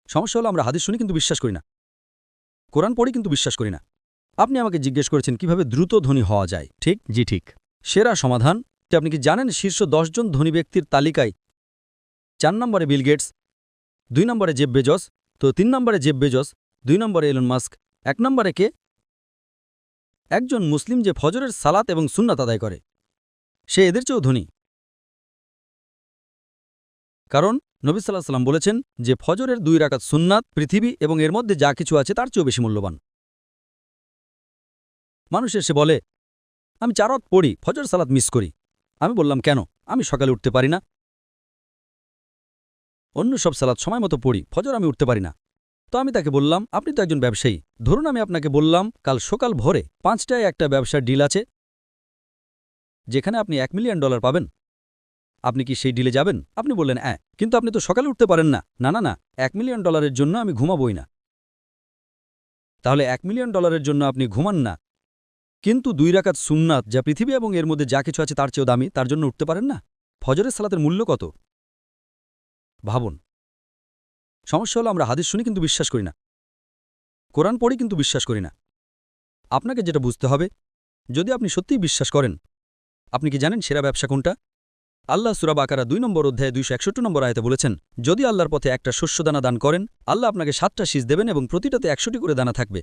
সমস্যা হলো আমরা হাদিস শুনি কিন্তু বিশ্বাস করি না, কোরআন পড়ি কিন্তু বিশ্বাস করি না। আপনি আমাকে জিজ্ঞেস করেছেন কিভাবে দ্রুত ধনী হওয়া যায়, ঠিক? জি ঠিক। সেরা সমাধান, আপনি কি জানেন শীর্ষ 10 জন ধনী ব্যক্তির তালিকায় 4 নম্বরে বিল গেটস, 2 নম্বরে জেব বেজস, তো 3 নম্বরে জেব বেজস, 2 নম্বরে এলন মাস্ক, 1 নম্বরে কে? একজন মুসলিম যে ফজরের সালাত এবং সুন্নাত আদায় করে, সে এদের চেয়েও ধনী। কারণ নবী সাল্লাল্লাহু আলাইহি ওয়াসাল্লাম বলেছেন যে ফজরের 2 রাকাত সুন্নাত পৃথিবী এবং এর মধ্যে যা কিছু আছে তার চেয়েও বেশি মূল্যবান। মানুষ এসে বলে আমি 4 ওয়াক্ত পড়ি, ফজর সালাত মিস করি। আমি বললাম কেন? আমি সকালে উঠতে পারি না। অন্য সব সালাত সময় মতো পড়ি, ফজর আমি উঠতে পারি না। তো আমি তাকে বললাম আপনি তো একজন ব্যবসায়ী, ধরুন আমি আপনাকে বললাম কাল সকাল ভোরে 5টায় একটা ব্যবসার ডিল আছে যেখানে আপনি $1 মিলিয়ন পাবেন। আপনি কি সেই ডিলে যাবেন? আপনি বললেন হ্যাঁ, কিন্তু আপনি তো সকালে উঠতে পারেন না। না না না, $1 মিলিয়ন জন্য আমি ঘুমাবই না। তাহলে $1 মিলিয়ন জন্য আপনি ঘুমান না, কিন্তু 2 রাকাত সুন্নাত যা পৃথিবী এবং এর মধ্যে যা কিছু আছে তার চেয়েও দামি, তার জন্য উঠতে পারেন না? ফজরের সালাতের মূল্য কত ভাবুন। সমস্যা হলো আমরা হাদিস শুনি কিন্তু বিশ্বাস করি না, কোরআন পড়ি কিন্তু বিশ্বাস করি না। আপনাকে যেটা বুঝতে হবে, যদি আপনি সত্যিই বিশ্বাস করেন, আপনি কি জানেন সেরা ব্যবসা কোনটা? আল্লাহ সূরা বাকারা 2 নম্বর অধ্যায়ে 261 নম্বর আয়াতে বলেছেন, যদি আল্লাহর পথে একটা শস্যদানা দান করেন, আল্লাহ আপনাকে 7টা শীষ দেবেন এবং প্রতিটাতে 100টি করে দানা থাকবে।